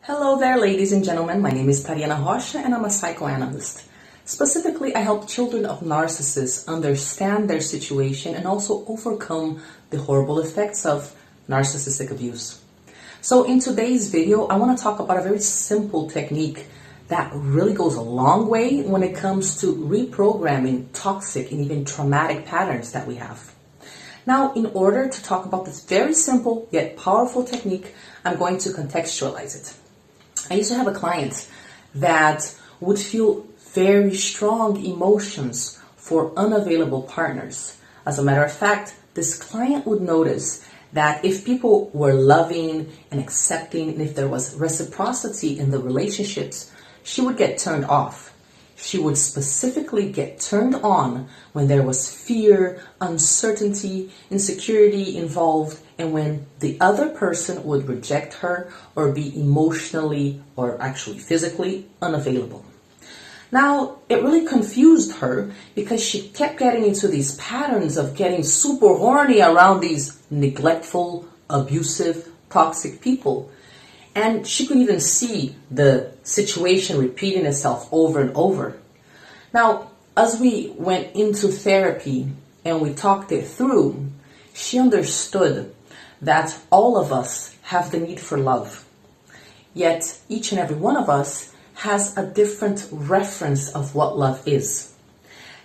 Hello there, ladies and gentlemen. My name is Tariana Rocha, and I'm a psychoanalyst. Specifically, I help children of narcissists understand their situation and also overcome the horrible effects of narcissistic abuse. So in today's video, I want to talk about a very simple technique that really goes a long way when it comes to reprogramming toxic and even traumatic patterns that we have. Now, in order to talk about this very simple yet powerful technique, I'm going to contextualize it. I used to have a client that would feel very strong emotions for unavailable partners. As a matter of fact, this client would notice that if people were loving and accepting, and if there was reciprocity in the relationships, she would get turned off. She would specifically get turned on when there was fear, uncertainty, insecurity involved, and when the other person would reject her or be emotionally or actually physically unavailable. Now, it really confused her because she kept getting into these patterns of getting super horny around these neglectful, abusive, toxic people. And she could even see the situation repeating itself over and over. Now, as we went into therapy and we talked it through, she understood that all of us have the need for love. Yet, each and every one of us has a different reference of what love is.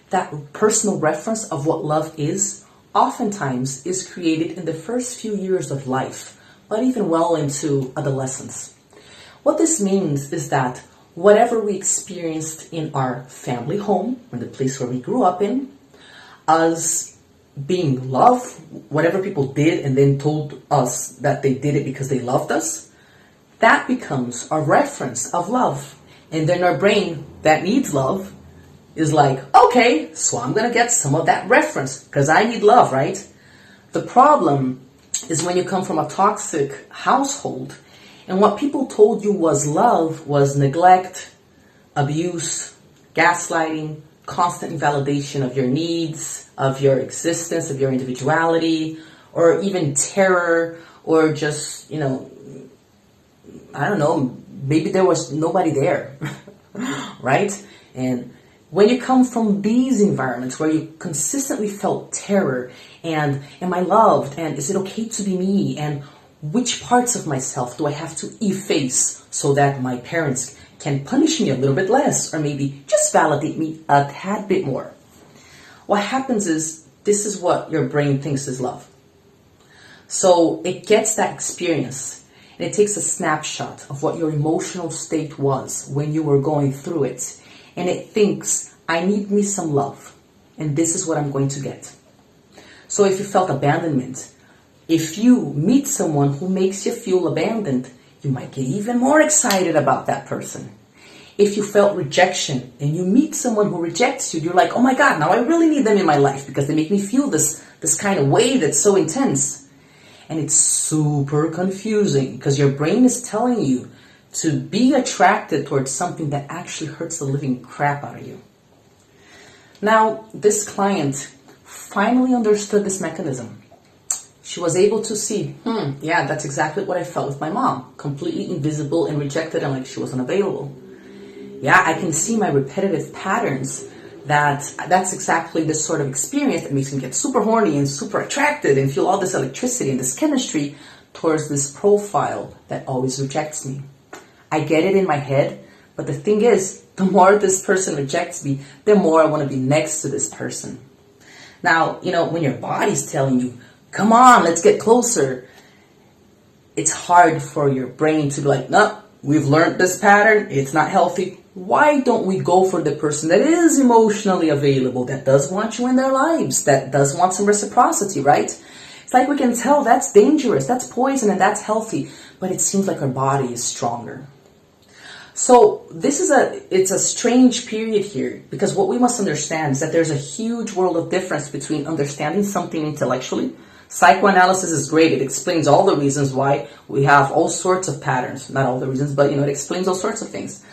That personal reference of what love is oftentimes is created in the first few years of life, but even well into adolescence. What this means is that whatever we experienced in our family home, in the place where we grew up in, as being loved, whatever people did and then told us that they did it because they loved us, that becomes a reference of love. And then our brain that needs love is like, okay, so I'm going to get some of that reference because I need love, right? The problem is when you come from a toxic household and what people told you was love was neglect, abuse, gaslighting, constant invalidation of your needs, of your existence, of your individuality, or even terror, or just, I don't know, maybe there was nobody there, right? And when you come from these environments where you consistently felt terror and am I loved and is it okay to be me and which parts of myself do I have to efface so that my parents can punish me a little bit less or maybe just validate me a tad bit more. What happens is this is what your brain thinks is love. So it gets that experience and it takes a snapshot of what your emotional state was when you were going through it. And it thinks, I need me some love. And this is what I'm going to get. So if you felt abandonment, if you meet someone who makes you feel abandoned, you might get even more excited about that person. If you felt rejection and you meet someone who rejects you, you're like, oh my God, now I really need them in my life because they make me feel this kind of way that's so intense. And it's super confusing because your brain is telling you to be attracted towards something that actually hurts the living crap out of you. Now, this client finally understood this mechanism. She was able to see, yeah, that's exactly what I felt with my mom. Completely invisible and rejected and like she was unavailable. Yeah, I can see my repetitive patterns that's exactly the sort of experience that makes me get super horny and super attracted and feel all this electricity and this chemistry towards this profile that always rejects me. I get it in my head, but the thing is, the more this person rejects me, the more I want to be next to this person. Now, when your body's telling you, come on, let's get closer, it's hard for your brain to be like, no, we've learned this pattern, it's not healthy. Why don't we go for the person that is emotionally available, that does want you in their lives, that does want some reciprocity, right? It's like we can tell that's dangerous, that's poison, and that's healthy, but it seems like our body is stronger. So it's a strange period here because what we must understand is that there's a huge world of difference between understanding something intellectually. Psychoanalysis is great. It explains all the reasons why we have all sorts of patterns. Not all the reasons, but it explains all sorts of things.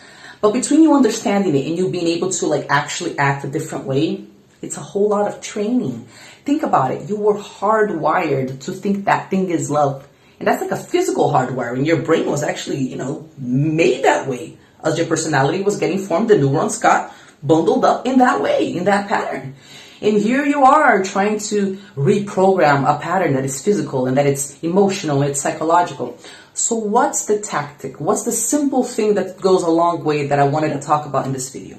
But between you understanding it and you being able to actually act a different way, it's a whole lot of training. Think about it. You were hardwired to think that thing is love. And that's like a physical hardwiring. Your brain was actually, made that way. As your personality was getting formed, the neurons got bundled up in that way, in that pattern. And here you are trying to reprogram a pattern that is physical and that it's emotional, it's psychological. So what's the tactic? What's the simple thing that goes a long way that I wanted to talk about in this video?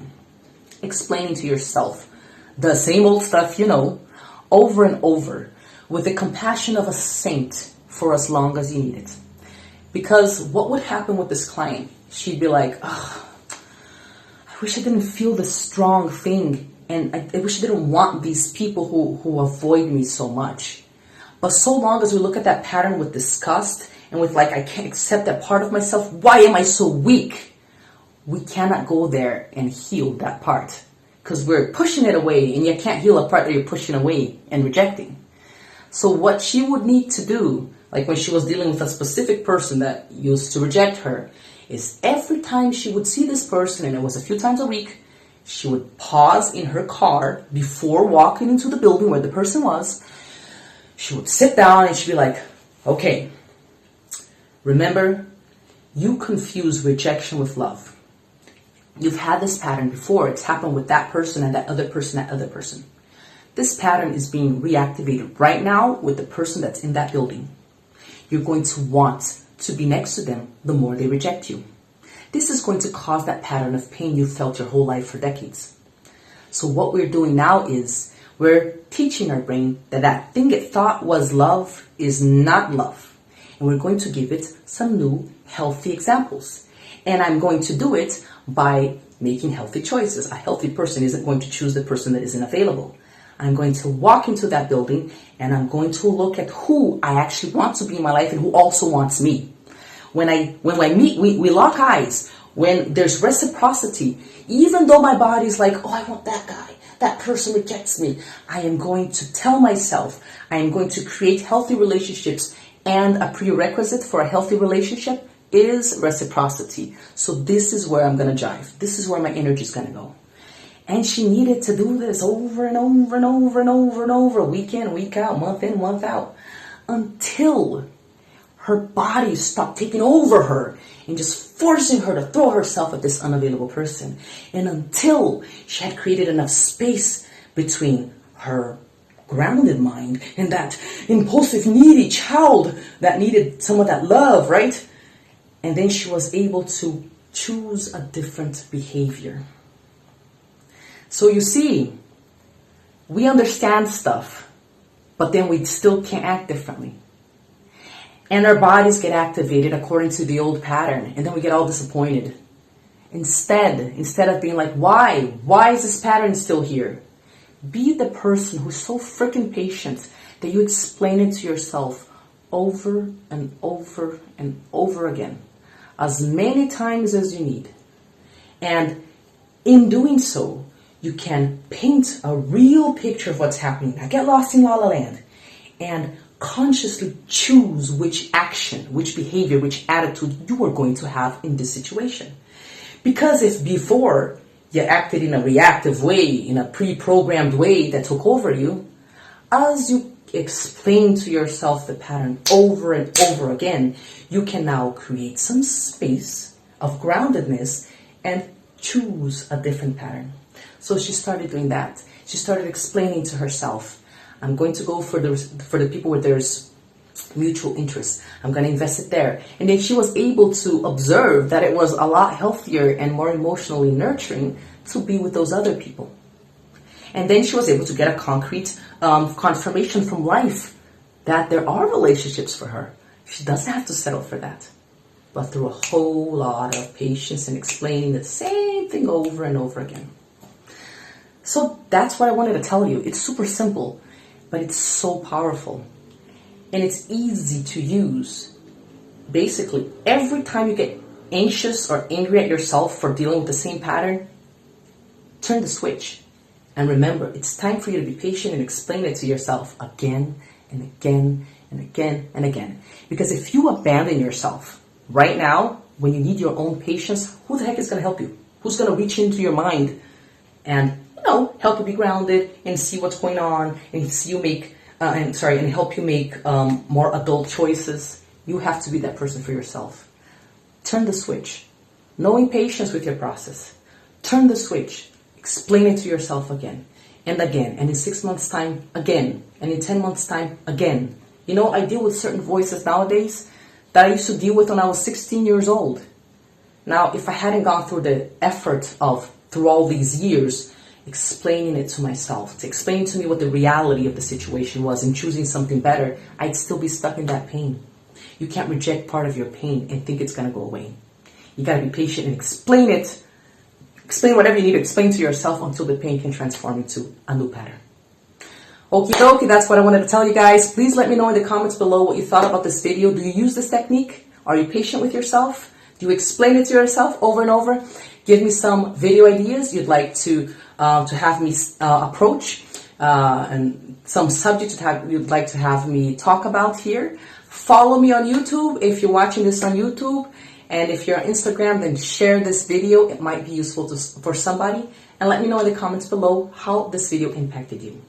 Explaining to yourself the same old stuff you know, over and over, with the compassion of a saint for as long as you need it. Because what would happen with this client? She'd be like, oh, I wish I didn't feel this strong thing. And I wish I didn't want these people who avoid me so much. But so long as we look at that pattern with disgust and with like, I can't accept that part of myself, why am I so weak? We cannot go there and heal that part. Because we're pushing it away, and you can't heal a part that you're pushing away and rejecting. So what she would need to do, like when she was dealing with a specific person that used to reject her, is every time she would see this person, and it was a few times a week, she would pause in her car before walking into the building where the person was. She would sit down and she'd be like, okay, remember, you confuse rejection with love. You've had this pattern before. It's happened with that person and that other person, that other person. This pattern is being reactivated right now with the person that's in that building. You're going to want to be next to them the more they reject you. This is going to cause that pattern of pain you've felt your whole life for decades. So what we're doing now is we're teaching our brain that that thing it thought was love is not love. And we're going to give it some new healthy examples. And I'm going to do it by making healthy choices. A healthy person isn't going to choose the person that isn't available. I'm going to walk into that building and I'm going to look at who I actually want to be in my life and who also wants me. When I meet, we lock eyes. When there's reciprocity, even though my body's like, oh, I want that guy, that person rejects me, I am going to tell myself, I am going to create healthy relationships, and a prerequisite for a healthy relationship is reciprocity. So this is where I'm going to jive. This is where my energy is going to go. And she needed to do this over and over and over and over and over, week in, week out, month in, month out, until her body stopped taking over her and just forcing her to throw herself at this unavailable person. And until she had created enough space between her grounded mind and that impulsive, needy child that needed some of that love, right? And then she was able to choose a different behavior. So you see, we understand stuff, but then we still can't act differently. And our bodies get activated according to the old pattern, and then we get all disappointed. Instead of being like, why? Why is this pattern still here? Be the person who's so freaking patient that you explain it to yourself over and over and over again, as many times as you need. And in doing so, you can paint a real picture of what's happening. Now get lost in La La Land and consciously choose which action, which behavior, which attitude you are going to have in this situation. Because if before you acted in a reactive way, in a pre-programmed way that took over you, as you explain to yourself the pattern over and over again, you can now create some space of groundedness and choose a different pattern. So she started doing that. She started explaining to herself, I'm going to go for the people where there's mutual interest. I'm going to invest it there. And then she was able to observe that it was a lot healthier and more emotionally nurturing to be with those other people. And then she was able to get a concrete confirmation from life that there are relationships for her. She doesn't have to settle for that. But through a whole lot of patience and explaining the same thing over and over again. So that's what I wanted to tell you. It's super simple, but it's so powerful. And it's easy to use. Basically, every time you get anxious or angry at yourself for dealing with the same pattern, turn the switch. And remember, it's time for you to be patient and explain it to yourself again and again and again and again. Because if you abandon yourself right now, when you need your own patience, who the heck is going to help you? Who's going to reach into your mind and help you be grounded and see what's going on and see you make and help you make more adult choices? You have to be that person for yourself. Turn the switch. Knowing patience with your process. Turn the switch. Explain it to yourself again and again. And in 6 months' time, again. And in 10 months' time, again. You know, I deal with certain voices nowadays that I used to deal with when I was 16 years old. Now, if I hadn't gone through the effort of, through all these years, explaining it to myself, to explain to me what the reality of the situation was and choosing something better, I'd still be stuck in that pain. You can't reject part of your pain and think it's going to go away. You got to be patient and explain it. Explain whatever you need to explain to yourself until the pain can transform into a new pattern. Okie dokie, that's what I wanted to tell you guys. Please let me know in the comments below what you thought about this video. Do you use this technique? Are you patient with yourself? Do you explain it to yourself over and over? Give me some video ideas you'd like to have me approach, and some subjects you'd like to have me talk about here. Follow me on YouTube if you're watching this on YouTube. And if you're on Instagram, then share this video. It might be useful for somebody. And let me know in the comments below how this video impacted you.